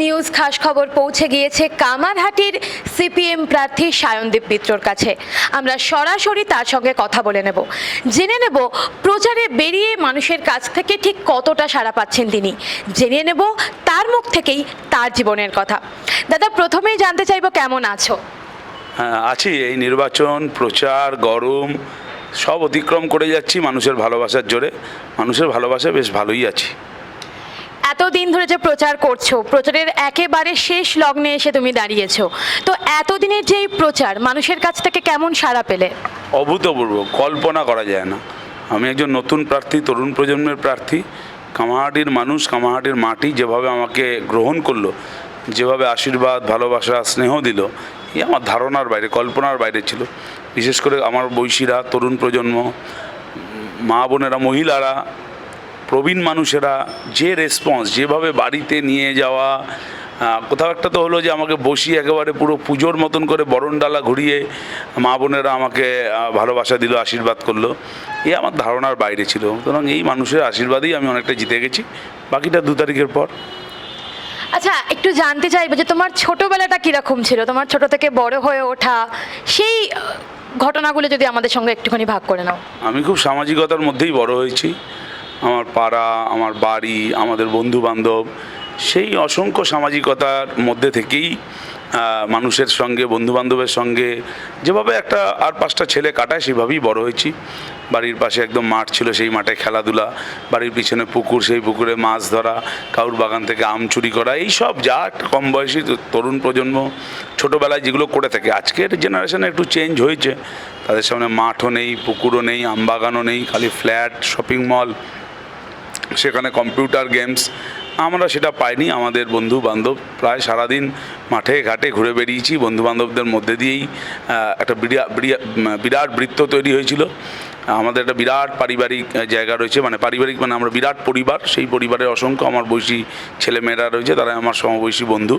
News খাস খবর পৌঁছে গিয়েছে কামারহাটির সিপিএম প্রার্থী সায়নদীপ মিত্রর কাছে। আমরা সরাসরি তার সঙ্গে কথা বলে নেব, জেনে নেব প্রচারে বেরিয়ে মানুষের কাছ থেকে ঠিক কতটা সাড়া পাচ্ছেন তিনি। জেনে নেব তার মুখ থেকেই তার জীবনের কথা। দাদা, প্রথমেই জানতে চাইবো কেমন আছো? আছি, এই নির্বাচন প্রচার গরম সব অতিক্রম করে যাচ্ছি মানুষের ভালোবাসার জোরে। মানুষের ভালোবাসা বেশ ভালোই আছি। এতদিন ধরে যে প্রচার করছো, প্রচারের একেবারে শেষ লগ্নে এসে তুমি দাঁড়িয়েছো, তো এতদিনের যে এই প্রচার মানুষের কাছ থেকে কেমন সাড়া পেলে? অভূতপূর্ব, কল্পনা করা যায় না। আমি একজন নতুন প্রার্থী, তরুণ প্রজন্মের প্রার্থী। কামারহাটির মানুষ, কামারহাটির মাটি যেভাবে আমাকে গ্রহণ করলো, যেভাবে আশীর্বাদ, ভালোবাসা, স্নেহ দিল, এই আমার ধারণার বাইরে, কল্পনার বাইরে ছিল। বিশেষ করে আমার বয়সীরা, তরুণ প্রজন্ম, মা বোনেরা, মহিলারা, প্রবীণ মানুষেরা যে রেসপন্স, যেভাবে বাড়িতে নিয়ে যাওয়া, কোথাও একটা তো হলো যে আমাকে বসিয়ে একেবারে পুরো পুজোর মতন করে বরণডালা ঘুরিয়ে মা বোনেরা আমাকে ভালোবাসা দিল, আশীর্বাদ করলো, এই আমার ধারণার বাইরে ছিল। সুতরাং এই মানুষের আশীর্বাদেই আমি অনেকটা জিতে গেছি। বাকিটা 2 তারিখের পর। আচ্ছা, একটু জানতে চাইবো যে তোমার ছোটবেলাটা কিরকম ছিল, তোমার ছোট থেকে বড় হয়ে ওঠা, সেই ঘটনাগুলো যদি আমাদের সঙ্গে একটুখানি ভাগ করে নাও। আমি খুব সামাজিকতার মধ্যেই বড় হয়েছি। আমার পাড়া, আমার বাড়ি, আমাদের বন্ধু বান্ধব, সেই অসংখ্য সামাজিকতার মধ্যে থেকেই মানুষের সঙ্গে, বন্ধুবান্ধবের সঙ্গে যেভাবে একটা আর 5টা ছেলে কাটায় সেভাবেই বড় হয়েছি। বাড়ির পাশে একদম মাঠ ছিল, সেই মাঠে খেলাধুলা, বাড়ির পিছনে পুকুর, সেই পুকুরে মাছ ধরা, কারুর বাগান থেকে আম চুরি করা, এই সব যা একটা কম বয়সী তরুণ প্রজন্ম ছোটোবেলায় যেগুলো করে থাকে। আজকের জেনারেশনে একটু চেঞ্জ হয়েছে, তাদের সামনে মাঠও নেই, পুকুরও নেই, আম বাগানও নেই, খালি ফ্ল্যাট, শপিং মল, সেখানে কম্পিউটার গেমস। আমরা সেটা পাইনি। আমাদের বন্ধু বান্ধব প্রায় সারাদিন মাঠে ঘাটে ঘুরে বেরিয়েছি। বন্ধু বান্ধবদের মধ্যে দিয়েই একটা বিরাট বৃত্ত তৈরি হয়েছিল। আমাদের একটা বিরাট পারিবারিক জায়গা রয়েছে, মানে পারিবারিক মানে আমরা বিরাট পরিবার। সেই পরিবারের অসংখ্য আমার বয়সী ছেলেমেয়েরা রয়েছে, তারা আমার সমবয়সী বন্ধু।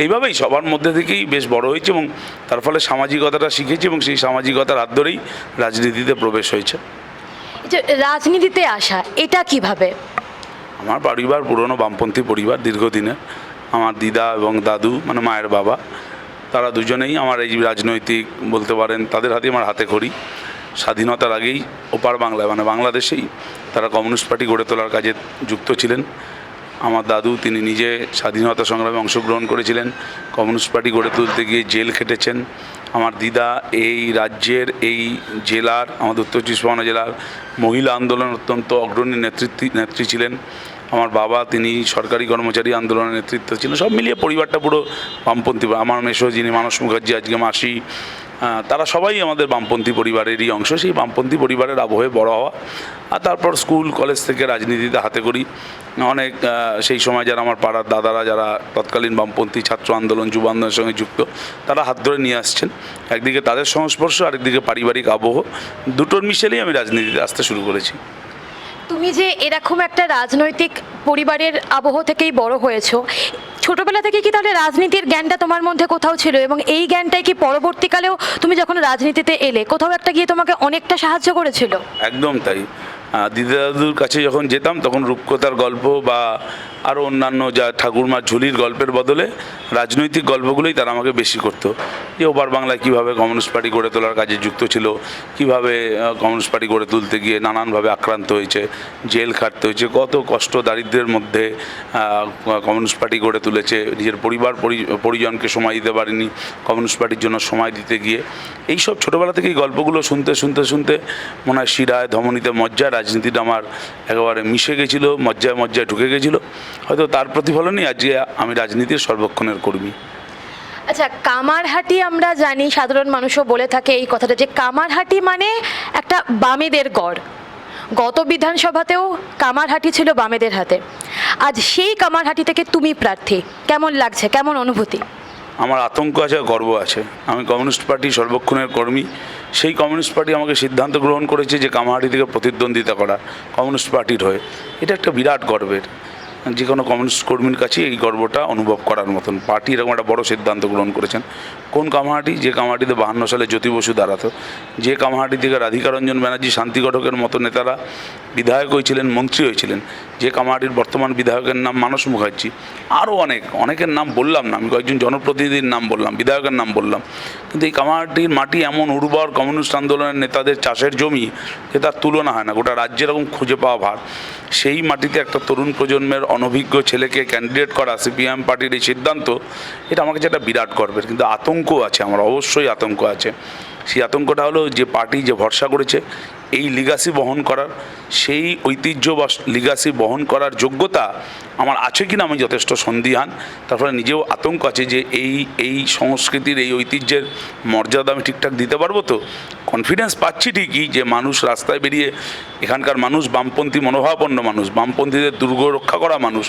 এইভাবেই সবার মধ্যে থেকেই বেশ বড় হয়েছে এবং তার ফলে সামাজিকতাটা শিখেছি এবং সেই সামাজিকতার হাত ধরেই রাজনীতিতে প্রবেশ হয়েছে। যে রাজনীতিতে আসা, এটা কিভাবে? আমার পরিবার পুরনো বামপন্থী পরিবার, দীর্ঘদিনের। আমার দিদা এবং দাদু, মানে মায়ের বাবা, তারা দুজনেই আমার এই রাজনৈতিক বলতে পারেন, তাদের হাতে আমার হাতে খড়ি। স্বাধীনতার আগেই ওপার বাংলায়, মানে বাংলাদেশেই তারা কমিউনিস্ট পার্টি গড়ে তোলার কাজে যুক্ত ছিলেন। আমার দাদু, তিনি নিজে স্বাধীনতা সংগ্রামে অংশগ্রহণ করেছিলেন, কমিউনিস্ট পার্টি গড়ে তুলতে গিয়ে জেল খেটেছেন। আমার দিদা এই রাজ্যের, এই জেলার, আমাদের উত্তর 24 জেলার মহিলা আন্দোলন অত্যন্ত অগ্রণী নেত্রী ছিলেন। আমার বাবা, তিনি সরকারি কর্মচারী আন্দোলনের নেতৃত্ব ছিলেন। সব মিলিয়ে পরিবারটা পুরো বামপন্থী। আমার মেসো, যিনি মানস মুখার্জি, আজকে মাসি, তারা সবাই আমাদের বামপন্থী পরিবারেরই অংশ। সেই বামপন্থী পরিবারের আবহে বড় হওয়া, আর তারপর স্কুল কলেজ থেকে রাজনীতিতে হাতে করি। অনেক সেই সময় যারা আমার পাড়ার দাদারা, যারা তৎকালীন বামপন্থী ছাত্র আন্দোলন, যুব আন্দোলনের সঙ্গে যুক্ত, তারা হাত ধরে নিয়ে আসছেন। একদিকে তাদের সংস্পর্শ, আরেকদিকে পারিবারিক আবহ, দুটোর মিশেলেই আমি রাজনীতিতে আসতে শুরু করেছি। তুমি যে এরকম একটা রাজনৈতিক পরিবারের আবহ থেকেই বড় হয়েছো, ছোটবেলা থেকে কি তাহলে রাজনীতির জ্ঞানটা তোমার মধ্যে কোথাও ছিল? এবং এই জ্ঞানটাই কি পরবর্তীকালেও তুমি যখন রাজনীতিতে এলে কোথাও একটা গিয়ে তোমাকে অনেকটা সাহায্য করেছিল? একদম তাই। দিদা দাদুর কাছে যখন যেতাম, তখন রূপকথার গল্প বা আরও অন্যান্য যা ঠাকুরমার ঝুলির গল্পের বদলে রাজনৈতিক গল্পগুলোই তারা আমাকে বেশি করতো। যে ওপার বাংলায় কীভাবে কমিউনিস্ট পার্টি গড়ে তোলার কাজে যুক্ত ছিল, কীভাবে কমিউনিস্ট পার্টি গড়ে তুলতে গিয়ে নানানভাবে আক্রান্ত হয়েছে, জেল খাটতে হয়েছে, কত কষ্ট দারিদ্র্যের মধ্যে কমিউনিস্ট পার্টি গড়ে তুলেছে, নিজের পরিজনকে সময় দিতে পারেনি কমিউনিস্ট পার্টির জন্য সময় দিতে গিয়ে। এইসব ছোটোবেলা থেকেই গল্পগুলো শুনতে শুনতে শুনতে মনে হয় শিরায় ধমনীতে মজ্জায় রাজনীতিটা আমার একেবারে মিশে গেছিলো, মজ্জায় মজ্জায় ঢুকে গেছিলো। হয়তো তার প্রতিফলনই আজকে আমি রাজনীতির সর্বক্ষণের কর্মী। আচ্ছা, কামারহাটি আমরা জানি, সাধারণ মানুষও বলে থাকে এই কথাটা, যে কামারহাটি মানে একটা বামেদের গড়। গত বিধানসভাতেও কামারহাটি ছিল বামেদের হাতে। আজ সেই কামারহাটি থেকে তুমি প্রার্থী, কেমন লাগছে, কেমন অনুভূতি? আমার আতঙ্ক আছে, গর্ব আছে। আমি কমিউনিস্ট পার্টি সর্বক্ষণের কর্মী। সেই কমিউনিস্ট পার্টি আমাকে সিদ্ধান্ত গ্রহণ করেছে যে কামারহাটি থেকে প্রতিদ্বন্দ্বিতা করা কমিউনিস্ট পার্টির হয়ে। এটা একটা বিরাট গর্বের। যে কোনো কমিউনিস্ট কর্মীর কাছে এই গর্বটা অনুভব করার মতন। পার্টি এরকম একটা বড় সিদ্ধান্ত গ্রহণ করেছেন। কোন কামাহাটি? যে কামাহাটিতে 52 সালে জ্যোতি বসু দাঁড়াতো, যে কামাহাটি থেকে রাধিকা রঞ্জন ব্যানার্জি, শান্তি ঘটকের মতো নেতারা বিধায়ক হয়েছিলেন, মন্ত্রী হয়েছিলেন, যে কামাহাটির বর্তমান বিধায়কের নাম মানস মুখার্জি, আরও অনেকের নাম বললাম না, আমি কয়েকজন জনপ্রতিনিধির নাম বললাম, বিধায়কের নাম বললাম, কিন্তু এই কামাহাটির মাটি এমন উর্বর, কমিউনিস্ট আন্দোলনের নেতাদের চাষের জমি যে তার তুলনা হয় না, গোটা রাজ্যে এরকম খুঁজে পাওয়া ভার। সেই মাটিতে একটা তরুণ প্রজন্মের অনভিজ্ঞ ছেলেকে ক্যান্ডিডেট করা সিপিএম পার্টির এই সিদ্ধান্ত, এটা আমার কাছে একটা বিরাট গর্বের। কিন্তু আতঙ্ক আছে, আমার অবশ্যই আতঙ্ক আছে। সেই আতঙ্কটা হলো যে পার্টি যে ভরসা করেছে এই লিগাসি বহন করার, সেই ঐতিহ্য বা লিগাসি বহন করার যোগ্যতা আমার আছে কিনা আমি যথেষ্ট সন্দিহান। তারপরে নিজেও আতঙ্ক আছে যে এই সংস্কৃতির, এই ঐতিহ্যের মর্যাদা আমি ঠিকঠাক দিতে পারবো তো। কনফিডেন্স পাচ্ছি ঠিকই যে মানুষ রাস্তায় বেরিয়ে, এখানকার মানুষ বামপন্থী মনোভাবাপন্ন মানুষ, বামপন্থীদের দুর্গ রক্ষা করা মানুষ,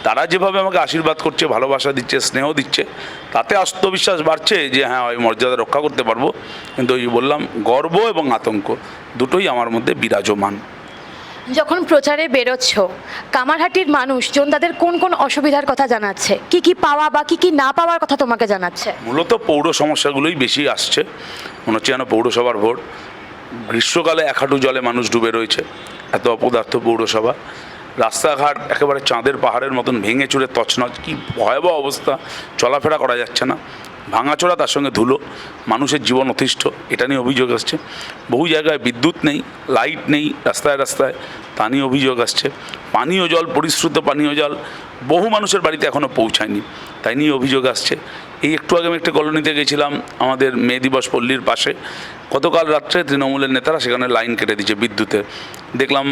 তারা যেভাবে আমাকে আশীর্বাদ করছে, ভালোবাসা দিচ্ছে, স্নেহ দিচ্ছে, তাতে আত্মবিশ্বাস বাড়ছে যে হ্যাঁ, ওই মর্যাদা রক্ষা করতে পারবো। কিন্তু ওই বললাম, গর্ব এবং আতঙ্ক দুটোই আমার মধ্যে বিরাজমান। যখন প্রচারে বেরোচ্ছ, কামারহাটির মানুষজন তাদের কোন কোন অসুবিধার কথা জানাচ্ছে, কি কি পাওয়া বা কি কি না পাওয়ার কথা তোমাকে জানাচ্ছে? মূলত পৌর সমস্যাগুলোই বেশি আসছে। মনে হচ্ছে যেন পৌরসভার ভোট, গ্রীষ্মকালে 1 হাঁটু জলে মানুষ ডুবে রয়েছে, এত অপদার্থ পৌরসভা। রাস্তাঘাট একেবারে চাঁদের পাহাড়ের মতন ভেঙে চুরে তছনছ, কি ভয়াবহ অবস্থা, চলাফেরা করা যাচ্ছে না, ভাঙাচোরা, তার সঙ্গে ধুলো, মানুষের জীবন অতিষ্ঠ, এটা নিয়ে অভিযোগ আসছে। বহু জায়গায় বিদ্যুৎ নেই, লাইট নেই, রাস্তায় রাস্তায়, তা নিয়ে অভিযোগ আসছে। পানীয় জল, পরিশ্রুত পানীয় জল বহু মানুষের বাড়িতে এখনও পৌঁছায়নি, তাই নিয়ে অভিযোগ আসছে। এই একটু আগে আমি একটা কলোনিতে গেছিলাম, আমাদের মে দিবস পল্লীর পাশে। গতকাল রাত্রে তৃণমূলের নেতারা সেখানে লাইন কেটে দিচ্ছে বিদ্যুতের। দেখলাম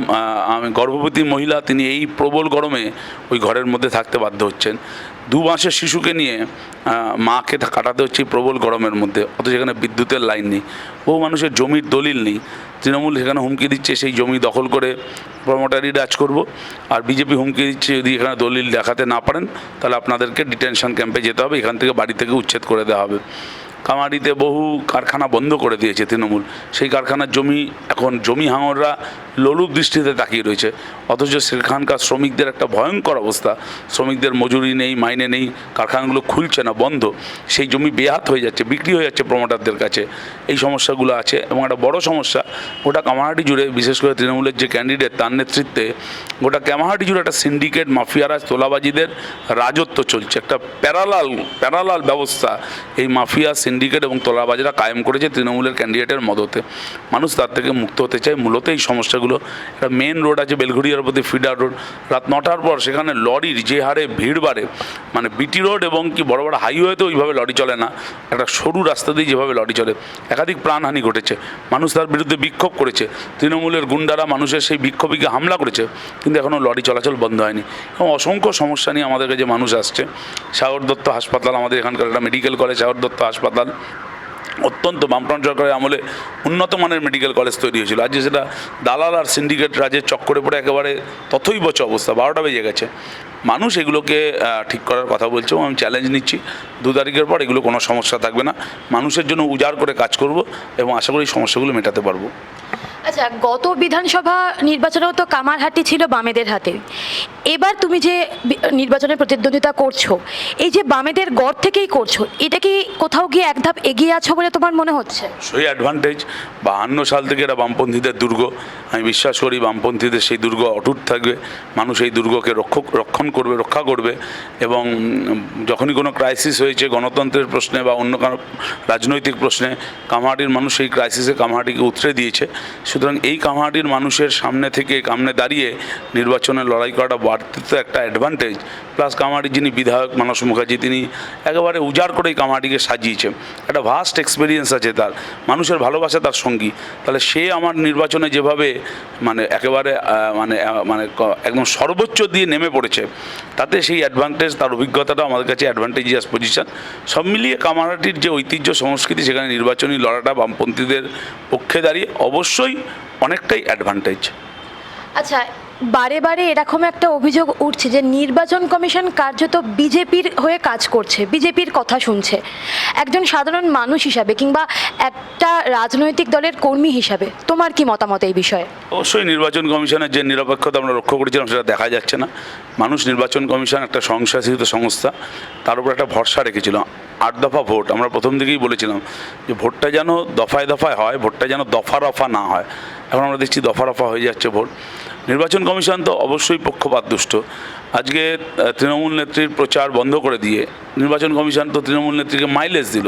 আমি গর্ভবতী মহিলা, তিনি এই প্রবল গরমে ওই ঘরের মধ্যে থাকতে বাধ্য হচ্ছেন। 2 মাসের শিশুকে নিয়ে মাকে কাটাতে হচ্ছে এই প্রবল গরমের মধ্যে, অথচ সেখানে বিদ্যুতের লাইন নেই। বহু মানুষের জমির দলিল নেই। তৃণমূল সেখানে হুমকি দিচ্ছে সেই জমি দখল করে প্রমোটারি রাজ করব, আর বিজেপি হুমকি দিচ্ছে যদি এখানে দলিল দেখাতে না পারেন তাহলে আপনাদেরকে ডিটেনশন ক্যাম্পে যেতে হবে, এখান থেকে বাড়ি থেকে উচ্ছেদ করে দেওয়া হবে। কামারহাটিতে বহু কারখানা বন্ধ করে দিয়েছে তৃণমূল, সেই কারখানার জমি এখন জমি হাঙররা লোলুপ দৃষ্টিতে তাকিয়ে রয়েছে, অথচ সেখানকার শ্রমিকদের একটা ভয়ঙ্কর অবস্থা। শ্রমিকদের মজুরি নেই, মাইনে নেই, কারখানাগুলো খুলছে না, বন্ধ। সেই জমি বেহাত হয়ে যাচ্ছে, বিক্রি হয়ে যাচ্ছে প্রমোটারদের কাছে। এই সমস্যাগুলো আছে এবং একটা বড় সমস্যা গোটা কামারহাটি জুড়ে, বিশেষ করে তৃণমূলের যে ক্যান্ডিডেট তার নেতৃত্বে গোটা কামারহাটি জুড়ে একটা সিন্ডিকেট, মাফিয়ারাজ, তোলাবাজিদের রাজত্ব চলছে। একটা প্যারালাল ব্যবস্থা এই মাফিয়া, সিন্ডিকেট এবং তোলাবাজিরা কায়েম করেছে তৃণমূলের ক্যান্ডিডেটের মদতে। মানুষ তার থেকে মুক্ত হতে চায়। মূলত এই সমস্যাগুলো, একটা মেন রোড আছে বেলঘড়িয়ার প্রতি ফিডার রোড, রাত 9টার পর সেখানে লরির যে হারে ভিড় বাড়ে, মানে বিটি রোড এবং কি বড় বড় হাইওয়েতে ওইভাবে লরি চলে না, একটা সরু রাস্তা দিয়ে যেভাবে লরি চলে, একাধিক প্রাণহানি ঘটেছে। মানুষ তার বিরুদ্ধে বিক্ষোভ করেছে, তৃণমূলের গুন্ডারা মানুষের সেই বিক্ষোভীকে হামলা করেছে, কিন্তু এখনও লরি চলাচল বন্ধ হয়নি। এবং অসংখ্য সমস্যা নিয়ে আমাদের কাছে মানুষ আসছে। সাগর দত্ত হাসপাতাল, আমাদের এখানকার একটা মেডিকেল কলেজ সাগর দত্ত হাসপাতাল, অত্যন্ত বামফ্রন্ট সরকারের আমলে উন্নত মানের মেডিকেল কলেজ তৈরি হয়েছিল, আজ সেটা দালাল আর সিন্ডিকেট রাজের চক্করে পড়ে একেবারে তথৈবচ অবস্থা, 12টা বেজে গেছে। মানুষ এগুলোকে ঠিক করার কথা বলছে এবং আমি চ্যালেঞ্জ নিচ্ছি 2 তারিখের পর এগুলো কোনো সমস্যা থাকবে না। মানুষের জন্য উজাড় করে কাজ করব এবং আশা করি এই সমস্যাগুলো মেটাতে পারবো। আচ্ছা, গত বিধানসভা নির্বাচনেও তো কামারহাটি ছিল বামেদের হাতে। এবার তুমি যে নির্বাচনে প্রতিদ্বন্দ্বিতা করছো, এই যে বামেদের গড় থেকেই করছো, এটা কি কোথাও গিয়ে এক ধাপ এগিয়ে আছো বলে তোমার মনে হচ্ছে? সেই অ্যাডভান্টেজ, 52 সাল থেকে এটা বামপন্থীদের দুর্গ। আমি বিশ্বাস করি বামপন্থীদের সেই দুর্গ অটুট থাকবে, মানুষ এই দুর্গকে রক্ষা করবে এবং যখনই কোনো ক্রাইসিস হয়েছে গণতন্ত্রের প্রশ্নে বা অন্য কোনো রাজনৈতিক প্রশ্নে, কামারহাটির মানুষ সেই ক্রাইসিসে কামারহাটিকে উতরে দিয়েছে। সুতরাং এই কামারহাটির মানুষের সামনে দাঁড়িয়ে নির্বাচনে লড়াই করাটা বাড়তি তো একটা অ্যাডভান্টেজ। প্লাস কামারহাটির যিনি বিধায়ক মানস মুখার্জি, তিনি একেবারে উজাড় করেই কামারহাটিকে সাজিয়েছে, একটা ভাস্ট এক্সপিরিয়েন্স আছে তার, মানুষের ভালোবাসা তার সঙ্গী। তাহলে সে আমার নির্বাচনে যেভাবে একেবারে একদম সর্বোচ্চ দিয়ে নেমে পড়েছে, তাতে সেই অ্যাডভান্টেজ, তার অভিজ্ঞতাটা আমাদের কাছে অ্যাডভান্টেজিয়াস পজিশন। সব মিলিয়ে কামারহাটির যে ঐতিহ্য, সংস্কৃতি, সেখানে নির্বাচনী লড়াটা বামপন্থীদের পক্ষে দাঁড়িয়ে অবশ্যই অনেকটাই অ্যাডভান্টেজ। আচ্ছা, বারে বারে এরকম একটা অভিযোগ উঠছে যে নির্বাচন কমিশন কার্যত বিজেপির হয়ে কাজ করছে, বিজেপির কথা শুনছে। একজন সাধারণ মানুষ হিসাবে কিংবা একটা রাজনৈতিক দলের কর্মী হিসাবে তোমার কি মতামত এই বিষয়ে? অবশ্যই নির্বাচন কমিশনের যে নিরপেক্ষতা আমরা লক্ষ্য করেছিলাম সেটা দেখা যাচ্ছে না। মানুষ নির্বাচন কমিশন একটা স্বয়ংশাসিত সংস্থা, তার উপর একটা ভরসা রেখেছিল। 8 দফা ভোট, আমরা প্রথম থেকেই বলেছিলাম যে ভোটটা যেন দফায় দফায় হয়, ভোটটা যেন দফা রফা না হয়। এখন আমরা দেখছি দফা রফা হয়ে যাচ্ছে ভোট। নির্বাচন কমিশন তো অবশ্যই পক্ষপাতদুষ্ট। আজকে তৃণমূল নেত্রীর প্রচার বন্ধ করে দিয়ে নির্বাচন কমিশন তো তৃণমূল নেত্রীকে মাইলেজ দিল,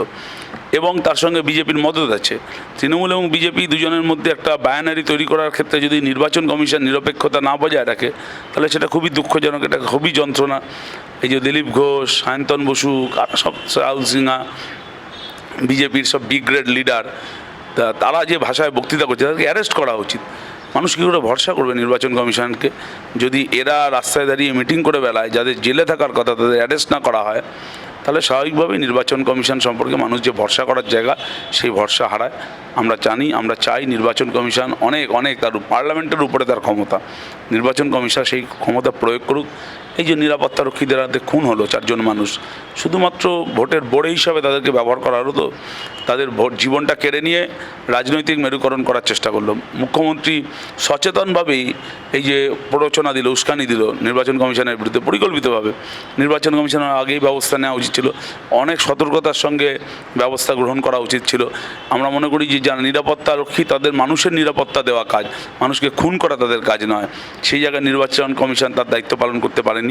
এবং তার সঙ্গে বিজেপির মদত আছে। তৃণমূল এবং বিজেপি দুজনের মধ্যে একটা বায়ানারি তৈরি করার ক্ষেত্রে যদি নির্বাচন কমিশন নিরপেক্ষতা না বজায় রাখে, তাহলে সেটা খুবই দুঃখজনক, এটা খুবই যন্ত্রণা। এই যে দিলীপ ঘোষ, সায়ন্তন বসু, সব রাহুল সিনহা, বিজেপির সব বিগ গ্রেড লিডার, তারা যে ভাষায় বক্তৃতা করছে তাদেরকে অ্যারেস্ট করা উচিত। মানুষ কী করে ভরসা করবে নির্বাচন কমিশনকে যদি এরা রাস্তায় দাঁড়িয়ে মিটিং করে বেলায় যাদের জেলে থাকার কথা তাদের অ্যারেস্ট না করা হয়? তাহলে স্বাভাবিকভাবেই নির্বাচন কমিশন সম্পর্কে মানুষ যে ভরসা করার জায়গা সেই ভরসা হারায়। আমরা চাই নির্বাচন কমিশন অনেক তার পার্লামেন্টের উপরে তার ক্ষমতা, নির্বাচন কমিশন সেই ক্ষমতা প্রয়োগ করুক। এই যে নিরাপত্তারক্ষীদের হাতে খুন হলো 4 জন মানুষ, শুধুমাত্র ভোটের বোড়ে হিসাবে তাদেরকে ব্যবহার করা হলো, তো তাদের ভোট জীবনটা কেড়ে নিয়ে রাজনৈতিক মেরুকরণ করার চেষ্টা করলো। মুখ্যমন্ত্রী সচেতনভাবেই এই যে প্ররোচনা দিল, উস্কানি দিল নির্বাচন কমিশনের বিরুদ্ধে পরিকল্পিতভাবে। নির্বাচন কমিশনের আগেই ব্যবস্থা নেওয়া উচিত ছিল, অনেক সতর্কতার সঙ্গে ব্যবস্থা গ্রহণ করা উচিত ছিল। আমরা মনে করি যে যারা নিরাপত্তারক্ষী তাদের মানুষের নিরাপত্তা দেওয়া কাজ, মানুষকে খুন করা তাদের কাজ নয়। সেই জায়গায় নির্বাচন কমিশন তার দায়িত্ব পালন করতে পারেনি।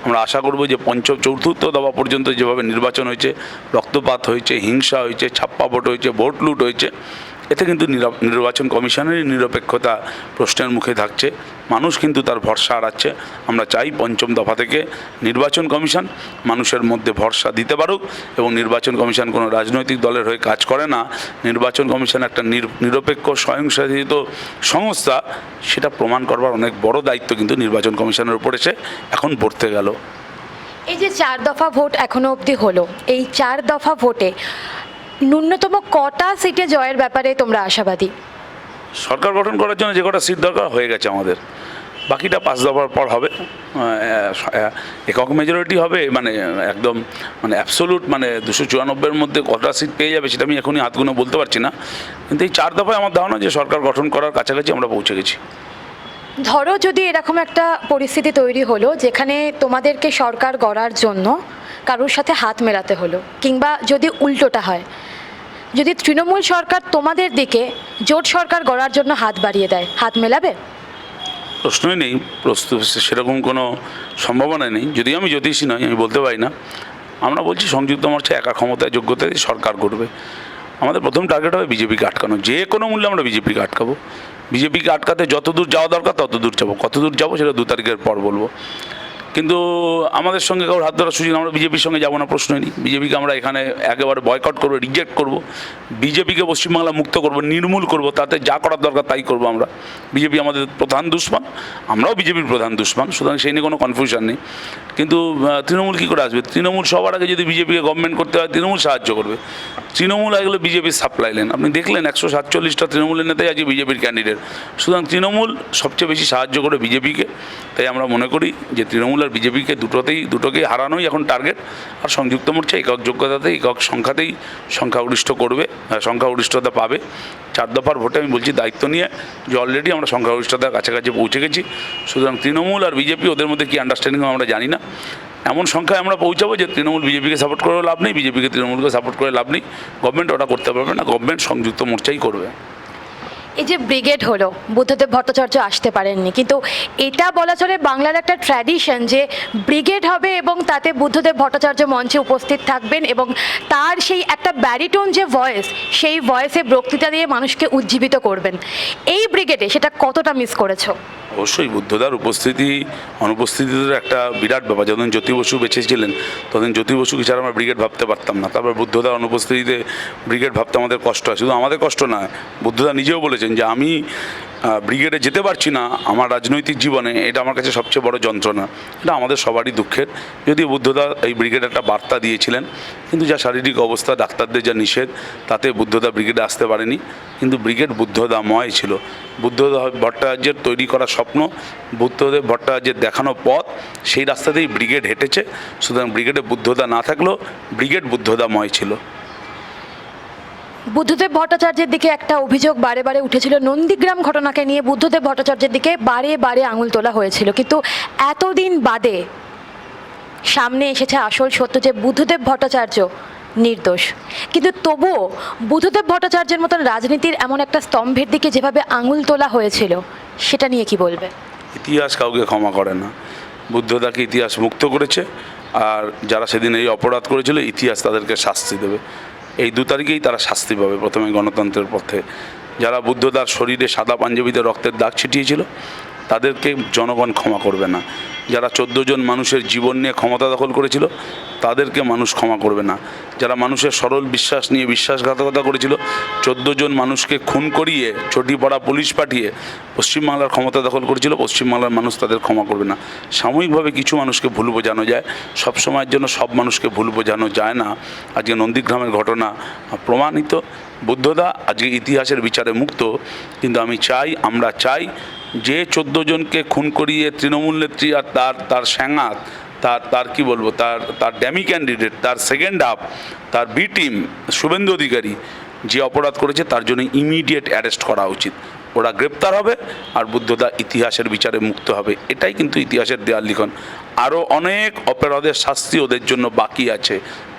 আমরা আশা করব যে চতুর্থ দফা পর্যন্ত যেভাবে নির্বাচন হয়েছে, রক্তপাত হয়েছে, হিংসা হয়েছে, ছাপ্পা ভোট হয়েছে, ভোট লুট হয়েছে, এতে কিন্তু নির্বাচন কমিশনেরই নিরপেক্ষতা প্রশ্নের মুখে থাকছে। মানুষ কিন্তু তার ভরসা হারাচ্ছে। আমরা চাই 5ম দফা থেকে নির্বাচন কমিশন মানুষের মধ্যে ভরসা দিতে পারুক, এবং নির্বাচন কমিশন কোনো রাজনৈতিক দলের হয়ে কাজ করে না। নির্বাচন কমিশন একটা নিরপেক্ষ স্বয়ংশাসিত সংস্থা, সেটা প্রমাণ করবার অনেক বড় দায়িত্ব কিন্তু নির্বাচন কমিশনের উপর এসে এখন পড়তে গেল। এই যে 4 দফা ভোট এখনো অবধি হলো, এই 4 দফা ভোটে ন্যূনতম কটা সিটে জয়ের ব্যাপারে তোমরা আশাবাদী? সরকার গঠন করার জন্য যে কটা সিট দরকার হয়ে গেছে আমাদের, বাকিটা 5 দফার পর হবে। একক মেজরিটি হবে, মানে একদম অ্যাবসোলুট 294-এর মধ্যে কটা সিট পেয়ে যাবে সেটা আমি এখনই হাত গুনে বলতে পারছি না, কিন্তু এই 4 দফায় আমার ধারণা যে সরকার গঠন করার কাছাকাছি আমরা পৌঁছে গেছি। ধরো যদি এরকম একটা পরিস্থিতি তৈরি হলো যেখানে তোমাদেরকে সরকার গড়ার জন্য কারোর সাথে হাত মেলাতে হলো, কিংবা যদি উল্টোটা হয়, যদি তৃণমূল সরকার তোমাদের দিকে জোট সরকার গড়ার জন্য হাত বাড়িয়ে দেয়, হাত মেলাবে? প্রশ্নই নেই, প্রস্তুত সেরকম কোনো সম্ভাবনা নেই। যদি আমি জ্যোতিষী নই, আমি বলতে পারি না। আমরা বলছি সংযুক্ত মোর্চা একা ক্ষমতায় যোগ্যতায় সরকার করবে। আমাদের প্রথম টার্গেট হবে বিজেপিকে আটকানো, যে কোনো মূল্যে আমরা বিজেপিকে আটকাবো। বিজেপিকে আটকাতে যত দূর যাওয়া দরকার তত দূর যাবো, কত দূর যাবো সেটা 2 তারিখের পর বলবো। কিন্তু আমাদের সঙ্গে কারোর হাত ধরার সুযোগ, আমরা বিজেপির সঙ্গে যাবো না, প্রশ্নই নেই। বিজেপিকে আমরা এখানে একেবারে বয়কট করবো, রিজেক্ট করবো। বিজেপিকে পশ্চিমবাংলা মুক্ত করবো, নির্মূল করবো, তাতে যা করার দরকার তাই করবো আমরা। বিজেপি আমাদের প্রধান দুশমন, আমরাও বিজেপির প্রধান দুশমন, সুতরাং সেই নিয়ে কোনো কনফিউশন নেই। কিন্তু তৃণমূল কী করে আসবে? তৃণমূল সবার আগে যদি বিজেপিকে গভর্নমেন্ট করতে হয়, তৃণমূল সাহায্য করবে। তৃণমূল এগুলো বিজেপির সাপ্লাই লেন, আপনি দেখলেন 147টা তৃণমূলের নেতাই আজকে বিজেপির ক্যান্ডিডেট। সুতরাং তৃণমূল সবচেয়ে বেশি সাহায্য করে বিজেপিকে। তাই আমরা মনে করি যে তৃণমূল আর বিজেপিকে দুটোকেই হারানোই এখন টার্গেট। আর সংযুক্ত মোর্চা একক যোগ্যতাতে, একক সংখ্যাতেই সংখ্যাগরিষ্ঠতা পাবে। 4 দফার ভোটে আমি বলছি দায়িত্ব নিয়ে যে অলরেডি আমরা সংখ্যাগরিষ্ঠতার কাছাকাছি পৌঁছে গেছি। সুতরাং তৃণমূল আর বিজেপি ওদের মধ্যে কী আন্ডারস্ট্যান্ডিং আমরা জানি না, এমন সংখ্যায় আমরা পৌঁছাবো যে তৃণমূল বিজেপিকে সাপোর্ট করে লাভ নেই, বিজেপিকে তৃণমূলকে সাপোর্ট করে লাভ নেই। গভর্নমেন্ট ওটা করতে পারবে না, গভর্নমেন্ট সংযুক্ত মোর্চাই করবে। এই যে ব্রিগেড হলো, বুদ্ধদেব ভট্টাচার্য আসতে পারেননি, কিন্তু এটা বলা চলে বাংলার একটা ট্র্যাডিশন যে ব্রিগেড হবে এবং তাতে বুদ্ধদেব ভট্টাচার্য মঞ্চে উপস্থিত থাকবেন এবং তার সেই একটা ব্যারিটোন যে ভয়েস, সেই ভয়েসে বক্তৃতা দিয়ে মানুষকে উজ্জীবিত করবেন। এই ব্রিগেডে সেটা কতটা মিস করেছো? অবশ্যই বুদ্ধদার অনুপস্থিতির একটা বিরাট ব্যাপার। যখন জ্যোতি বসু বেঁচে ছিলেন তখন জ্যোতি বসুকে ছাড়া আমরা ব্রিগেড ভাবতে পারতাম না। তারপর বুদ্ধদার অনুপস্থিতিতে ব্রিগেড ভাবতে আমাদের কষ্ট হয়। শুধু আমাদের কষ্ট নয়, বুদ্ধদা নিজেও বলেছেন যে আমি ব্রিগেডে যেতে পারছি না আমার রাজনৈতিক জীবনে, এটা আমার কাছে সবচেয়ে বড় যন্ত্রণা। এটা আমাদের সবারই দুঃখের। যদিও বুদ্ধদা এই ব্রিগেডে একটা বার্তা দিয়েছিলেন, কিন্তু যা শারীরিক অবস্থা, ডাক্তারদের যা নিষেধ, তাতে বুদ্ধদা ব্রিগেডে আসতে পারেনি। কিন্তু ব্রিগেড বুদ্ধদাময় ছিল। বুদ্ধদেব ভট্টাচার্যের তৈরি করা স্বপ্ন, বুদ্ধদেব ভট্টাচার্যের দেখানো পথ, সেই রাস্তাতেই ব্রিগেড হেঁটেছে। সুতরাং ব্রিগেডে বুদ্ধদা না থাকলেও ব্রিগেড বুদ্ধদাময় ছিল। বুদ্ধদেব ভট্টাচার্যের দিকে একটা অভিযোগ বারে বারে উঠেছিল, নন্দীগ্রাম ঘটনাকে নিয়ে বুদ্ধদেব ভট্টাচার্যের দিকে বারে বারে আঙুল তোলা হয়েছিল, কিন্তু এতদিন বাদে সামনে এসেছে আসল সত্য যে বুদ্ধদেব ভট্টাচার্য নির্দোষ। কিন্তু তবুও বুদ্ধদেব ভট্টাচার্যের মতন রাজনীতির এমন একটা স্তম্ভের দিকে যেভাবে আঙুল তোলা হয়েছিল, সেটা নিয়ে কি বলবে? ইতিহাস কাউকে ক্ষমা করে না। বুদ্ধদাকে ইতিহাস মুক্ত করেছে, আর যারা সেদিন এই অপরাধ করেছিল ইতিহাস তাদেরকে শাস্তি দেবে। এই 2 তারিখেই তারা শাস্তি পাবে। প্রথমে গণতন্ত্রের পথে যারা বুদ্ধদার শরীরে সাদা পাঞ্জাবিতে রক্তের দাগ ছিটিয়েছিল তাদেরকে জনগণ ক্ষমা করবে না। যারা 14 জন মানুষের জীবন নিয়ে ক্ষমতা দখল করেছিল তাদেরকে মানুষ ক্ষমা করবে না। যারা মানুষের সরল বিশ্বাস নিয়ে বিশ্বাসঘাতকতা করেছিল, 14 জন মানুষকে খুন করিয়ে চটিপাড়া পুলিশ পাঠিয়ে পশ্চিমবাংলার ক্ষমতা দখল করেছিল, পশ্চিমবাংলার মানুষ তাদের ক্ষমা করবে না। সাময়িকভাবে কিছু মানুষকে ভুল বোঝানো যায়, সব সময়ের জন্য সব মানুষকে ভুল বোঝানো যায় না। আজকে নন্দীগ্রামের ঘটনা প্রমাণিত। বুদ্ধদা আজকে ইতিহাসের বিচারে মুক্ত, কিন্তু আমরা চাই যে 14 জনকে খুন করিয়ে তৃণমূল নেত্রী আর তার স্যাঙাত, তার কি বলবো, তার ড্যামি ক্যান্ডিডেট, তার সেকেন্ড হাফ, তার বি টিম শুভেন্দু অধিকারী যে অপরাধ করেছে তার জন্য ইমিডিয়েট অ্যারেস্ট করা উচিত। ওরা গ্রেপ্তার হবে আর বুদ্ধদা ইতিহাসের বিচারে মুক্ত হবে। এটাই কিন্তু ইতিহাসের দেয়াল লিখন। আরও অনেক অপরাধের শাস্তি ওদের জন্য বাকি আছে।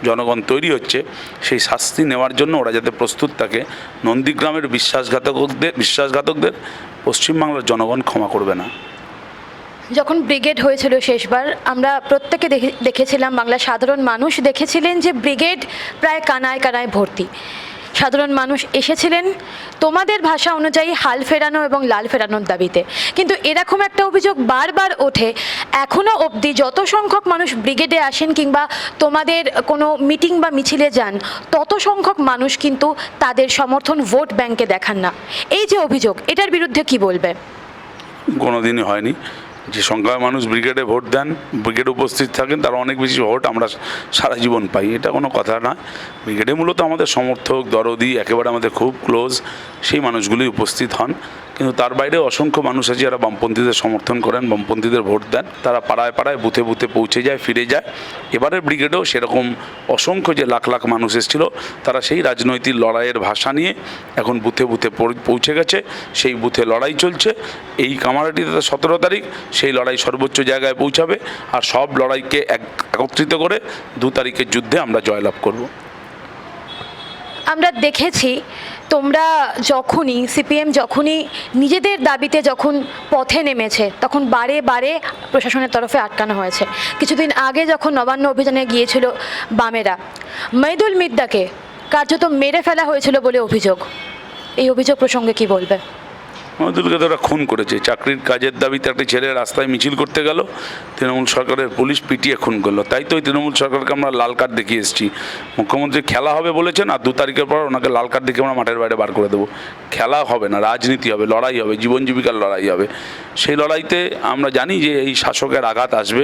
জনগণ তৈরি হচ্ছে সেই শাস্তি নেওয়ার জন্য। ওরা যাতে প্রস্তুত থাকে। নন্দীগ্রামের বিশ্বাসঘাতকদের পশ্চিমবাংলার জনগণ ক্ষমা করবে না। যখন ব্রিগেড হয়েছিল শেষবার, আমরা প্রত্যেকে দেখেছিলাম, বাংলার সাধারণ মানুষ দেখেছিলেন যে ব্রিগেড প্রায় কানায় কানায় ভর্তি। সাধারণ মানুষ এসেছিলেন তোমাদের ভাষা অনুযায়ী হাল ফেরানো এবং লাল ফেরানোর দাবিতে। কিন্তু এরকম একটা অভিযোগ বারবার ওঠে, এখনও অবধি যত সংখ্যক মানুষ ব্রিগেডে আসেন কিংবা তোমাদের কোনো মিটিং বা মিছিলে যান, তত সংখ্যক মানুষ কিন্তু তাদের সমর্থন ভোট ব্যাংকে দেখান না। এই যে অভিযোগ, এটার বিরুদ্ধে কি বলবে? কোনো দিনই হয়নি। যে সংখ্যায় মানুষ ব্রিগেডে ভোট দেন, ব্রিগেডে উপস্থিত থাকেন, তারা অনেক বেশি ভোট আমরা সারা জীবন পাই, এটা কোনো কথা নয়। ব্রিগেডে মূলত আমাদের সমর্থক, দরদি, একেবারে আমাদের খুব ক্লোজ সেই মানুষগুলি উপস্থিত হন। কিন্তু তার বাইরে অসংখ্য মানুষ আছে যারা বামপন্থীদের সমর্থন করেন, বামপন্থীদের ভোট দেন। তারা পাড়ায় পাড়ায় বুথে বুথে পৌঁছে যায়, ফিরে যায়। এবারের ব্রিগেডেও সেরকম অসংখ্য যে লাখ লাখ মানুষ এসেছিল, তারা সেই রাজনৈতিক লড়াইয়ের ভাষা নিয়ে এখন বুথে বুথে পৌঁছে গেছে। সেই বুথে লড়াই চলছে। এই কামারহাটিতে 17 তারিখ সেই লড়াই সর্বোচ্চ জায়গায় পৌঁছাবে। আর সব লড়াইকে একত্রিত করে 2 তারিখের যুদ্ধে আমরা জয়লাভ করব। আমরা দেখেছি তোমরা যখনই সিপিএম যখনই নিজেদের দাবিতে যখন পথে নেমেছে, তখন বারে বারে প্রশাসনের তরফে আটকানো হয়েছে। কিছুদিন আগে যখন নবান্ন অভিযানে গিয়েছিল বামেরা, মহিদুল মিদ্দাকে কার্যত মেরে ফেলা হয়েছিল বলে অভিযোগ। এই অভিযোগ প্রসঙ্গে কি বলবে? মহিদুলকে তো ওরা খুন করেছে। চাকরির কাজের দাবিতে একটা ছেলে রাস্তায় মিছিল করতে গেল, তৃণমূল সরকারের পুলিশ পিটিয়ে খুন করলো। তাই তো ওই তৃণমূল সরকারকে আমরা লাল কার্ড দেখিয়ে এসেছি। মুখ্যমন্ত্রী খেলা হবে বলেছেন, আর 2 তারিখের পর ওনাকে লাল কার্ড দেখে আমরা মাঠের বাইরে বার করে দেবো। খেলা হবে না, রাজনীতি হবে, লড়াই হবে, জীবন জীবিকার লড়াই হবে। সেই লড়াইতে আমরা জানি যে এই শাসকের আঘাত আসবে।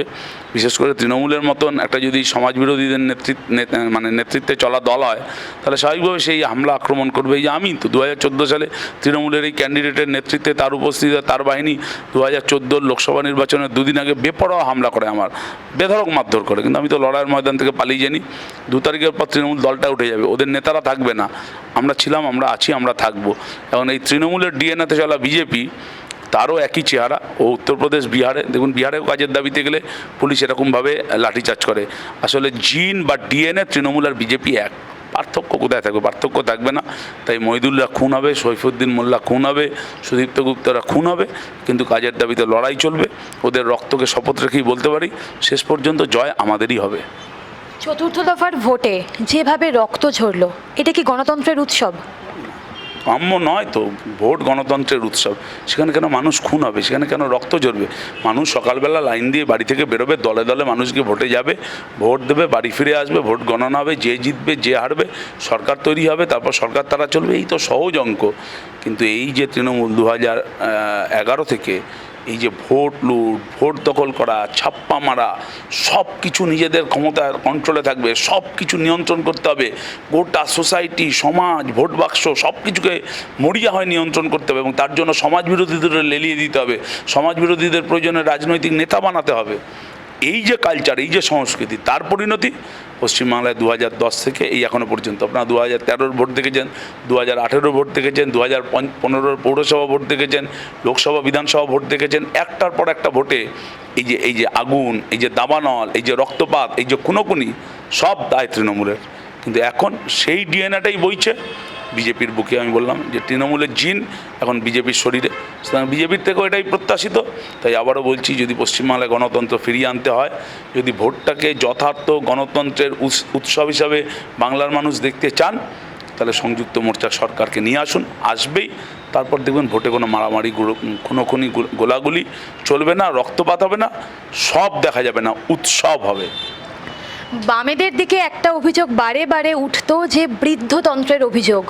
বিশেষ করে তৃণমূলের মতন একটা যদি সমাজবিরোধীদের নেতৃত্বে চলা দল হয়, তাহলে স্বাভাবিকভাবে সেই হামলা আক্রমণ করবে। এই যে আমি তো 2014 সালে তৃণমূলের এই ক্যান্ডিডেটের নেতৃত্বে, তার উপস্থিতিতে তার বাহিনী 2014 লোকসভা নির্বাচনের 2 দিন আগে বেপরোয়া হামলা করে, আমার বেধড়ক মারধর করে। কিন্তু আমি তো লড়াইয়ের ময়দান থেকে পালিয়ে জানি 2 তারিখের পর তৃণমূল দলটা উঠে যাবে, ওদের নেতারা থাকবে না। আমরা ছিলাম, আমরা আছি, আমরা থাকবো। এখন এই তৃণমূলের ডিএনএতে চলা বিজেপি, তারও একই চেহারা। ও উত্তরপ্রদেশ, বিহারে দেখুন, বিহারেও কাজের দাবিতে গেলে পুলিশ এরকমভাবে লাঠিচার্জ করে। আসলে জিন বা ডিএনএ তৃণমূল আর বিজেপি এক। পার্থক্য কোথায় থাকবে? পার্থক্য থাকবে না। তাই মহিদুল্লাহ খুন হবে, সৈফুদ্দিন মোল্লা খুন হবে, সুদীপ্ত গুপ্তরা খুন হবে, কিন্তু কাজের দাবিতে লড়াই চলবে। ওদের রক্তকে শপথ রেখেই বলতে পারি, শেষ পর্যন্ত জয় আমাদেরই হবে। চতুর্থ দফার ভোটে যেভাবে রক্ত ঝরলো, এটা কি গণতন্ত্রের উৎসব? কাম্য নয় তো। ভোট গণতন্ত্রের উৎসব, সেখানে কেন মানুষ খুন হবে, সেখানে কেন রক্ত ঝরবে? মানুষ সকালবেলা লাইন দিয়ে বাড়ি থেকে বেরোবে, দলে দলে মানুষকে ভোটে যাবে, ভোট দেবে, বাড়ি ফিরে আসবে, ভোট গণনা হবে, যে জিতবে যে হারবে, সরকার তৈরি হবে, তারপর সরকার তারা চলবে। এই তো সহজ অঙ্ক। কিন্তু এই যে তৃণমূল 2011 থেকে এই যে ভোট লুট, ভোট দখল করা, ছাপ্পা মারা, সব কিছু নিজেদের ক্ষমতার কন্ট্রোলে থাকবে, সব কিছু নিয়ন্ত্রণ করতে হবে, গোটা সোসাইটি, সমাজ, ভোট বাক্স সব কিছুকে মরিয়া হয় নিয়ন্ত্রণ করতে হবে, এবং তার জন্য সমাজ বিরোধীদের লেলিয়ে দিতে হবে, সমাজ বিরোধীদের প্রয়োজনে রাজনৈতিক নেতা বানাতে হবে। এই যে কালচার, এই যে সংস্কৃতি, তার পরিণতি পশ্চিমবাংলায় 2010 থেকে এই এখনও পর্যন্ত। আপনারা 2013 ভোট দেখেছেন, 2018 ভোট দেখেছেন, 2015 পৌরসভা ভোট দেখেছেন, লোকসভা বিধানসভা ভোট দেখেছেন। একটার পর একটা ভোটে এই যে আগুন, এই যে দাবানল, এই যে রক্তপাত, এই যে খুনোখুনি, সব দায় তৃণমূলের। কিন্তু এখন সেই ডিএনএটাই বইছে বিজেপির বুকে। আমি বললাম যে তৃণমূলের জিন এখন বিজেপির শরীরে, সুতরাং বিজেপির থেকেও এটাই প্রত্যাশিত। তাই আবারও বলছি, যদি পশ্চিমবাংলায় গণতন্ত্র ফিরিয়ে আনতে হয়, যদি ভোটটাকে যথার্থ গণতন্ত্রের উৎসব হিসাবে বাংলার মানুষ দেখতে চান, তাহলে সংযুক্ত মোর্চার সরকারকে নিয়ে আসুন, আসবেই। তারপর দেখবেন ভোটে কোনো মারামারি, খুনোখুনি, গোলাগুলি চলবে না, রক্তপাত হবে না, সব দেখা যাবে না, উৎসব হবে। বামেদের দিকে একটা অভিযোগ বারে বারে উঠতো, যে বৃদ্ধতন্ত্রের অভিযোগ,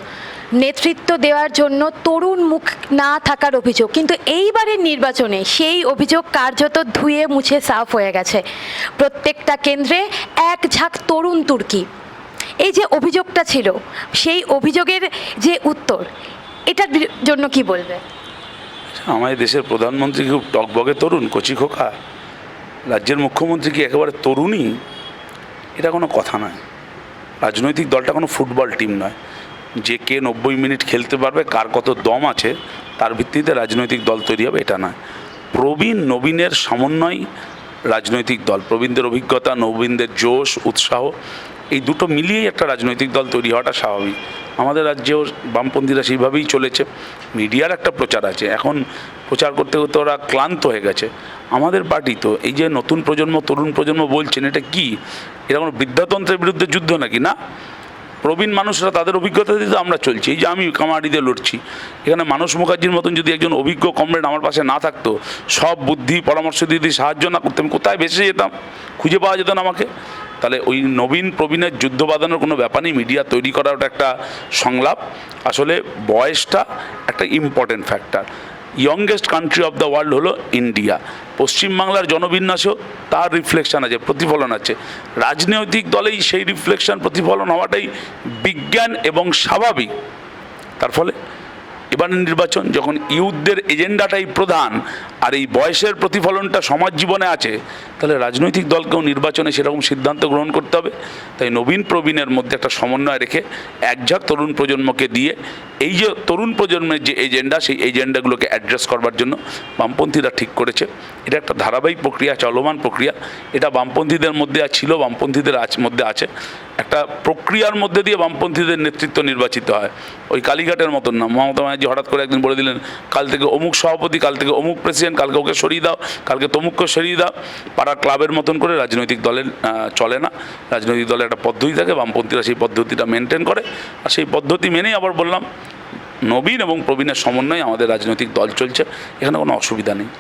নেতৃত্ব দেওয়ার জন্য তরুণ মুখ না থাকার অভিযোগ। কিন্তু এইবারের নির্বাচনে সেই অভিযোগ কার্যত ধুয়ে মুছে সাফ হয়ে গেছে। প্রত্যেকটা কেন্দ্রে এক ঝাঁক তরুণ তুর্কি। এই যে অভিযোগটা ছিল, সেই অভিযোগের যে উত্তর, এটার জন্য কি বলবে? আমাদের দেশের প্রধানমন্ত্রী খুব টকবগে তরুণ, কচি খোকা? রাজ্যের মুখ্যমন্ত্রী কি একেবারে তরুণী? এটা কোনো কথা নয়। রাজনৈতিক দলটা কোনো ফুটবল টিম নয় যে কে 90 মিনিট খেলতে পারবে, কার কত দম আছে তার ভিত্তিতে রাজনৈতিক দল তৈরি হবে, এটা নয়। প্রবীণ নবীনের সমন্বয় রাজনৈতিক দল। প্রবীণদের অভিজ্ঞতা, নবীনদের জোশ, উৎসাহ, এই দুটো মিলিয়েই একটা রাজনৈতিক দল তৈরি হওয়াটা স্বাভাবিক। আমাদের রাজ্যেও বামপন্থীরা সেইভাবেই চলেছে। মিডিয়ার একটা প্রচার আছে, এখন প্রচার করতে করতে ওরা ক্লান্ত হয়ে গেছে। আমাদের পার্টি তো এই যে নতুন প্রজন্ম, তরুণ প্রজন্ম বলছেন, এটা কি? এটা কোনো বৃদ্ধাতন্ত্রের বিরুদ্ধে যুদ্ধ নাকি? না, প্রবীণ মানুষরা তাদের অভিজ্ঞতা দিয়ে তো আমরা চলছি। এই যে আমি কামারহাটিতে লড়ছি, এখানে মানস মুখার্জির মতন যদি একজন অভিজ্ঞ কমরেড আমার পাশে না থাকতো, সব বুদ্ধি পরামর্শ দিয়ে সাহায্য না করতাম, কোথায় ভেসে যেতাম, খুঁজে পাওয়া যেত না আমাকে। তাহলে ওই নবীন প্রবীণের যুদ্ধ বাঁধানোর কোনো ব্যাপার নেই। মিডিয়া তৈরি করার ওটা একটা সংলাপ। আসলে বয়সটা একটা important factor. Youngest country of the world হলো ইন্ডিয়া। পশ্চিমবাংলার জনবিন্যাসেও তার রিফ্লেকশন আছে, প্রতিফলন আছে। রাজনৈতিক দলেই সেই রিফ্লেকশন, প্রতিফলন হওয়াটাই বিজ্ঞান এবং স্বাভাবিক। তার ফলে এবারের নির্বাচন যখন ইউথদের এজেন্ডাটাই প্রধান, আর এই বয়সের প্রতিফলনটা সমাজ জীবনে আছে, তাহলে রাজনৈতিক দলকেও নির্বাচনে সেরকম সিদ্ধান্ত গ্রহণ করতে হবে। তাই নবীন প্রবীণের মধ্যে একটা সমন্বয় রেখে একঝাঁক তরুণ প্রজন্মকে দিয়ে এই যে তরুণ প্রজন্মের যে এজেন্ডা, সেই এজেন্ডাগুলোকে অ্যাড্রেস করবার জন্য বামপন্থীরা ঠিক করেছে। এটা একটা ধারাবাহিক প্রক্রিয়া, চলমান প্রক্রিয়া। এটা বামপন্থীদের মধ্যে ছিল, বামপন্থীদের মধ্যে আছে। একটা প্রক্রিয়ার মধ্যে দিয়ে বামপন্থীদের নেতৃত্ব নির্বাচিত হয়। ওই কালীঘাটের মতন না, মমতা ব্যানার্জি হঠাৎ করে একদিন বলে দিলেন কাল থেকে অমুক সভাপতি, কাল থেকে অমুক প্রেসিডেন্ট, কালকে ওকে সরিয়ে দাও, কালকে তমুককে সরিয়ে দাও। পাড়া ক্লাবের মতন করে রাজনৈতিক দলের চলে না। রাজনৈতিক দলের একটা পদ্ধতি থাকে, বামপন্থীরা সেই পদ্ধতিটা মেনটেন করে। আর সেই পদ্ধতি মেনেই আবার বললাম, নবীন এবং প্রবীণের সমন্বয়ে আমাদের রাজনৈতিক দল চলছে, এখানে কোনো অসুবিধা নেই।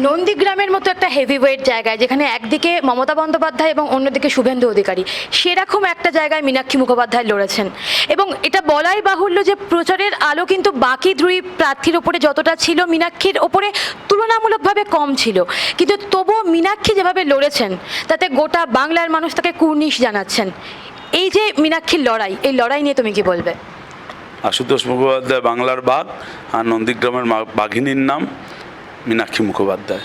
নন্দীগ্রামের মতো একটা হেভিওয়েট জায়গায়, যেখানে একদিকে মমতা বন্দ্যোপাধ্যায় এবং অন্যদিকে শুভেন্দু অধিকারী, সেরকম একটা জায়গায় মীনাক্ষী মুখোপাধ্যায় লড়েছেন। এবং এটা বলাই বাহুল্য যে প্রচারের আলো কিন্তু বাকি দুই প্রার্থীর ওপরে যতটা ছিল, মীনাক্ষীর ওপরে তুলনামূলকভাবে কম ছিল। কিন্তু তবুও মীনাক্ষী যেভাবে লড়েছেন, তাতে গোটা বাংলার মানুষ তাকে কুর্নিশ জানাচ্ছেন। এই যে মীনাক্ষীর লড়াই, এই লড়াই নিয়ে তুমি কি বলবে? আশুতোষ মুখোপাধ্যায় বাংলার বাঘ, আর নন্দীগ্রামের বাঘিনীর নাম মীনাক্ষী মুখোপাধ্যায়।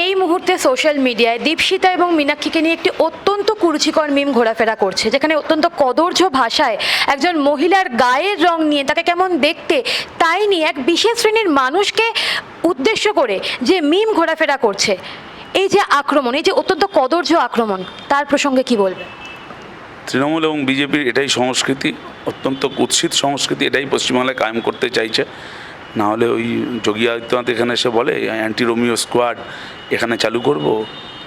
এই মুহূর্তে সোশ্যাল মিডিয়ায় দীপশিতা এবং মীনাক্ষীকে নিয়ে একটি অত্যন্ত কুরুচিকর মিম ঘোরাফেরা করছে, যেখানে অত্যন্ত কদর্য ভাষায় একজন মহিলার গায়ের রং নিয়ে, তাকে কেমন দেখতে তাই নিয়ে এক বিশেষ শ্রেণীর মানুষকে উদ্দেশ্য করে যে মিম ঘোরাফেরা করছে। এই যে আক্রমণ, এই যে অত্যন্ত কদর্য আক্রমণ, তার প্রসঙ্গে কি বলবে? তৃণমূল এবং বিজেপির এটাই সংস্কৃতি, অত্যন্ত কুৎসিত সংস্কৃতি, এটাই পশ্চিমবাংলায় কায়েম করতে চাইছে। না হলে ওই যোগী আদিত্যনাথ এখানে এসে বলে অ্যান্টি রোমিও স্কোয়াড এখানে চালু করব,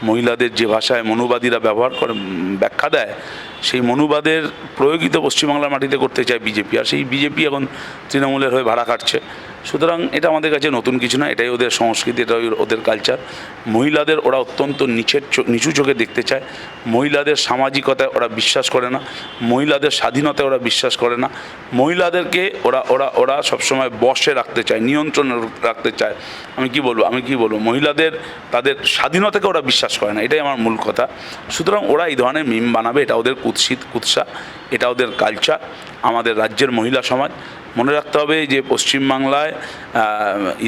মহিলাদের যে ভাষায় মনুবাদীরা ব্যবহার করে, ব্যাখ্যা দেয়, সেই মনুবাদের প্রয়োগিত পশ্চিমবাংলার মাটিতে করতে চায় বিজেপি, আর সেই বিজেপি এখন তৃণমূলের হয়ে ভাড়া খাটছে। সুতরাং এটা আমাদের কাছে নতুন কিছু না, এটাই ওদের সংস্কৃতি, এটাই ওদের কালচার। মহিলাদের ওরা অত্যন্ত নিচু চোখে দেখতে চায়, মহিলাদের সামাজিকতায় ওরা বিশ্বাস করে না, মহিলাদের স্বাধীনতায় ওরা বিশ্বাস করে না, মহিলাদেরকে ওরা ওরা ওরা সবসময় বশে রাখতে চায়, নিয়ন্ত্রণে রাখতে চায়। আমি কি বলবো মহিলাদের তাদের স্বাধীনতাকে ওরা বিশ্বাস করে না, এটাই আমার মূল কথা। সুতরাং ওরা এই ধরনের মিম বানাবে, এটা ওদের কুৎসা, এটা ওদের কালচার। আমাদের রাজ্যের মহিলা সমাজ, মনে রাখতে হবে যে পশ্চিমবাংলায়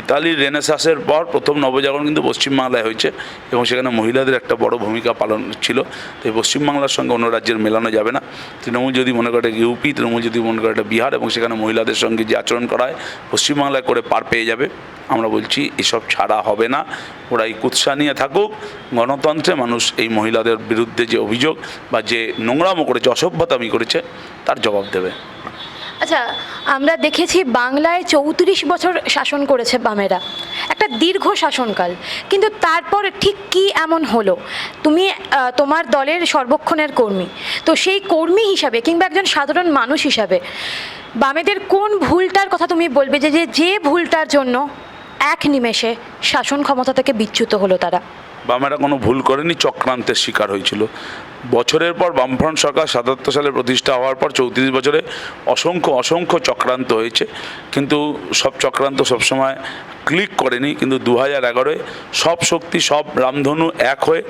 ইতালির রেনেসাঁসের পর প্রথম নবজাগরণ কিন্তু পশ্চিমবাংলায় হয়েছে, এবং সেখানে মহিলাদের একটা বড় ভূমিকা পালন ছিল। তাই পশ্চিমবাংলার সঙ্গে অন্য রাজ্যের মেলানো যাবে না। তৃণমূল যদি মনে করে ইউপি, তৃণমূল যদি মনে করে এটা বিহার, এবং সেখানে মহিলাদের সঙ্গে যে আচরণ করা হয় পশ্চিমবাংলায় করে পার পেয়ে যাবে। আমরা বলছি এসব ছাড়া হবে না, ওরা এই কুৎসা নিয়ে থাকুক। গণতন্ত্রে মানুষ এই মহিলাদের বিরুদ্ধে যে অভিযোগ বা যে নোংরামো করেছে, অসভ্যতামি করেছে, তার জবাব দেবে। আচ্ছা, আমরা দেখেছি বাংলায় 34 বছর শাসন করেছে বামেরা, একটা দীর্ঘ শাসনকাল, কিন্তু তারপর ঠিক কি এমন হলো? তুমি তোমার দলের সর্বক্ষণের কর্মী, তো সেই কর্মী হিসাবে কিংবা একজন সাধারণ মানুষ হিসাবে বামেদের কোন ভুলটার কথা তুমি বলবে যে ভুলটার জন্য এক নিমেষে শাসন ক্ষমতা থেকে বিচ্যুত হলো তারা? বামেরা কোনো ভুল করেনি, চক্রান্তের শিকার হয়েছিল। বছরের পর বামফ্রন্ট সরকার 77 সালে প্রতিষ্ঠা হওয়ার পর 34 বছরে অসংখ্য চক্রান্ত হয়েছে, কিন্তু সব চক্রান্ত সবসময় ক্লিক করেনি। কিন্তু 2011-এ সব শক্তি, সব রামধনু এক হয়ে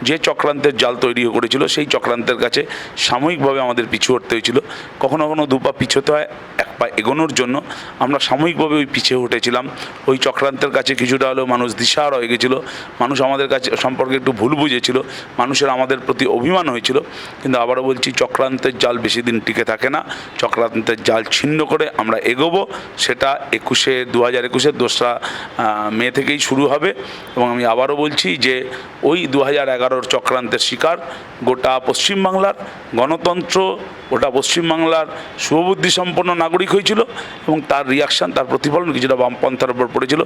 যে চক্রান্তের জাল তৈরি করেছিল, সেই চক্রান্তের কাছে সাময়িকভাবে আমাদের পিছু হটতে হয়েছিল। কখনো কখনো দুপা পিছোতে হয় এক পা এগোনোর জন্য। আমরা সাময়িকভাবে ওই পিছিয়ে উঠেছিলাম, ওই চক্রান্তের কাছে কিছুটা হলেও মানুষ দিশাহারা হয়ে গেছিলো, মানুষ আমাদের কাছে সম্পর্কে একটু ভুল বুঝেছিল, মানুষের আমাদের প্রতি অভিমান হয়েছিল। কিন্তু আবারও বলছি, চক্রান্তের জাল বেশি দিন টিকে থাকে না, চক্রান্তের জাল ছিন্ন করে আমরা এগোবো। সেটা 2021-এর 2রা মে থেকেই শুরু হবে। এবং আমি আবারও বলছি যে ওই 2011-র চক্রান্তের শিকার গোটা পশ্চিমবাংলার গণতন্ত্র, গোটা পশ্চিমবাংলার শুভবুদ্ধিসম্পন্ন নাগরিক হয়েছিল, এবং তার রিয়াকশান, তার প্রতিফলন কিছুটা বামপন্থার ওপর পড়েছিল,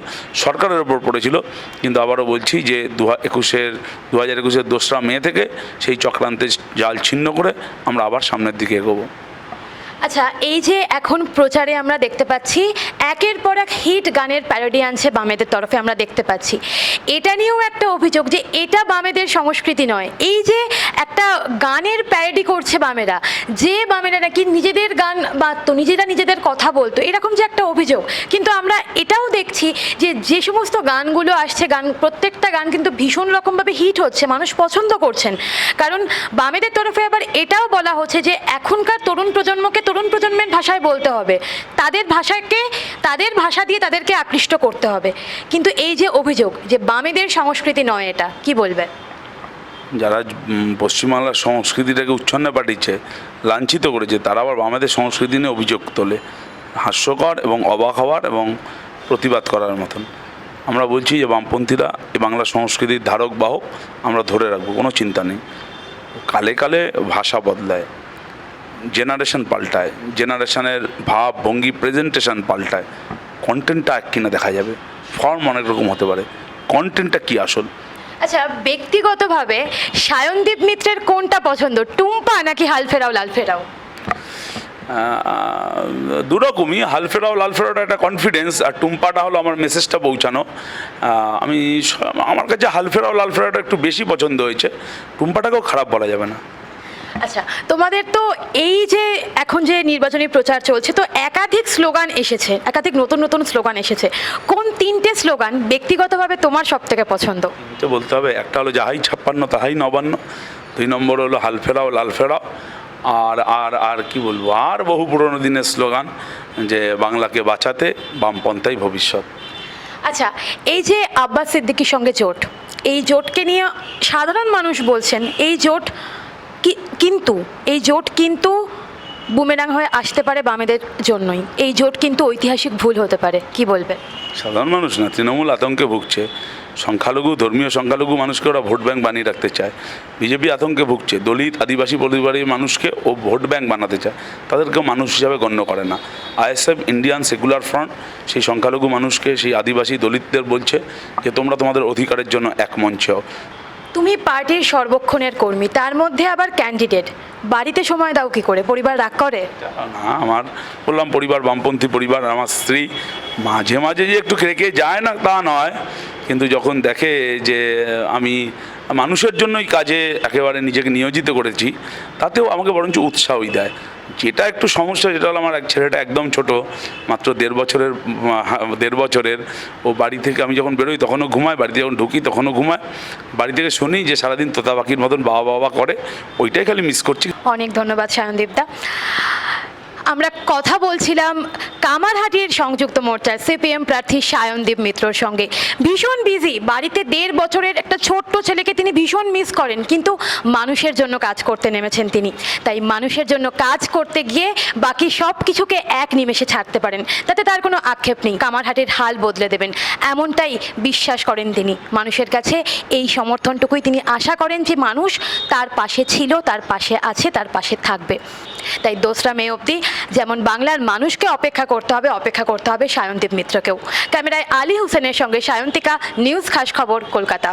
সরকারের ওপর পড়েছিল। কিন্তু আবারও বলছি যে 2021-এর 2রা মে থেকে সেই চক্রান্তের জাল ছিন্ন করে আমরা আবার সামনের দিকে এগোবো। আচ্ছা, এই যে এখন প্রচারে আমরা দেখতে পাচ্ছি একের পর এক হিট গানের প্যারোডি আনছে বামেদের তরফে, আমরা দেখতে পাচ্ছি। এটা নিয়েও একটা অভিযোগ যে এটা বামেদের সংস্কৃতি নয়। এই যে একটা গানের প্যারোডি করছে বামেরা, যে বামেরা নাকি নিজেদের গান বাঁধতো, নিজেদের কথা বলতো, এরকম যে একটা অভিযোগ। কিন্তু আমরা এটাও দেখছি যে সমস্ত গানগুলো আসছে, প্রত্যেকটা গান কিন্তু ভীষণ রকমভাবে হিট হচ্ছে, মানুষ পছন্দ করছেন। কারণ বামেদের তরফে আবার এটাও বলা হচ্ছে যে এখনকার তরুণ প্রজন্মের ভাষায় বলতে হবে, তাদের ভাষা দিয়ে তাদেরকে আকৃষ্ট করতে হবে। কিন্তু এই যে অভিযোগ যে বামেদের সংস্কৃতি নয়, এটা কি বলবে? যারা পশ্চিমবাংলার সংস্কৃতিটাকে উচ্ছন্নে পাঠিয়েছে, লাঞ্ছিত করেছে, তারা আবার বামেদের সংস্কৃতি নিয়ে অভিযোগ তোলে, হাস্যকর এবং অবাক হওয়ার এবং প্রতিবাদ করার মতন। আমরা বলছি যে বামপন্থীরা এই বাংলা সংস্কৃতির ধারক বাহক, আমরা ধরে রাখবো, কোনো চিন্তা নেই। কালে কালে ভাষা বদলায়, জেনারেশন পাল্টায়, জেনারেশনের ভাব ভঙ্গি প্রেজেন্টেশন পাল্টায়, কন্টেন্টটা এক কিনা দেখা যাবে, ফর্ম অনেক রকম হতে পারে, কন্টেন্টটা কী আসল। আচ্ছা, ব্যক্তিগতভাবে সায়নদীপ মিত্রের কোনটা পছন্দ, টুম্পা নাকি হালফেরাও লালফেরাও? দুরকমই, হালফেরাও লালফেরাওটা একটা কনফিডেন্স, আর টুম্পাটা হলো আমার মেসেজটা পৌঁছানো। আমার কাছে হালফেরাও লালফেরাওটা একটু বেশি পছন্দ হয়েছে, টুম্পাটাকেও খারাপ বলা যাবে না। আচ্ছা, তোমাদের তো এই যে এখন যে নির্বাচনী প্রচার চলছে, তো একাধিক স্লোগান এসেছে, একাধিক নতুন স্লোগান এসেছে। কোন 3টে স্লোগান ব্যক্তিগতভাবে তোমার সব থেকে পছন্দ? তো বলতে হবে, একটা হলো যাহাই 56 তাহাই নবান্ন, 2 নম্বর হলো হালফেরাও লালফেরাও, আর কি বলবো, আর বহু পুরনো দিনের স্লোগান যে বাংলাকে বাঁচাতে বামপন্থাই ভবিষ্যৎ। আচ্ছা, এই যে আব্বাস সিদ্দিকীর সঙ্গে জোট, এই জোটকে নিয়ে সাধারণ মানুষ বলছেন এই জোট কিন্তু বুমেরাং হয়ে আসতে পারে বামেদের জন্যই, এই জোট কিন্তু ঐতিহাসিক ভুল হতে পারে, কি বলবে? সাধারণ মানুষ না, তৃণমূল আতঙ্কে ভুগছে, ধর্মীয় সংখ্যালঘু মানুষকে ওরা ভোট ব্যাঙ্ক বানিয়ে রাখতে চায়। বিজেপি আতঙ্কে ভুগছে, দলিত আদিবাসী পরিবারের মানুষকে ও ভোট ব্যাঙ্ক বানাতে চায়, তাদেরকে মানুষ হিসাবে গণ্য করে না। আইএসএফ, ইন্ডিয়ান সেকুলার ফ্রন্ট, সেই সংখ্যালঘু মানুষকে, সেই আদিবাসী দলিতদের বলছে যে তোমরা তোমাদের অধিকারের জন্য এক মঞ্চে হও। তুমি পার্টির সর্বক্ষণের কর্মী, তার মধ্যে আবার ক্যান্ডিডেট, বাড়িতে সময় দাও কি করে? পরিবার রাগ করে? না, আমার বললাম পরিবার বামপন্থী পরিবার, আমার স্ত্রী মাঝে মাঝে যে একটু রেখে যায় না তা নয়, কিন্তু যখন দেখে যে আমি মানুষের জন্যই কাজে একেবারে নিজেকে নিয়োজিত করেছি, তাতেও আমাকে বরঞ্চ উৎসাহই দেয়। যেটা একটু সমস্যা, যেটা হলো আমার এক ছেলেটা একদম ছোট, মাত্র 1.5 বছরের। ও বাড়ি থেকে আমি যখন বেরোই তখনও ঘুমায়, বাড়িতে যখন ঢুকি তখনও ঘুমায়। বাড়ি থেকে শুনি যে সারাদিন তোতা পাখির মতন বাবা বাবা করে, ওইটাই খালি মিস করছি। অনেক ধন্যবাদ সায়নদীপদা। আমরা কথা বলছিলাম কামারহাটির সংযুক্ত মোর্চার সিপিএম প্রার্থী সায়নদীপ মিত্রর সঙ্গে। ভীষণ বিজি, বাড়িতে 1.5 বছরের একটা ছোট্ট ছেলেকে তিনি ভীষণ মিস করেন, কিন্তু মানুষের জন্য কাজ করতে নেমেছেন তিনি। তাই মানুষের জন্য কাজ করতে গিয়ে বাকি সব কিছুকে এক নিমেষে ছাড়তে পারেন, তাতে তার কোনো আক্ষেপ নেই। কামারহাটির হাল বদলে দেবেন এমনটাই বিশ্বাস করেন তিনি। মানুষের কাছে এই সমর্থনটুকুই তিনি আশা করেন যে মানুষ তার পাশে ছিল, তার পাশে আছে, তার পাশে থাকবে। তাই 2রা মে অবধি যেমন বাংলার মানুষকে অপেক্ষা করতে হবে সায়নদীপ মিত্রকেও। ক্যামেরায় আলী হোসেনের সঙ্গে সায়ন্তিকা, নিউজ খাস খবর, কলকাতা।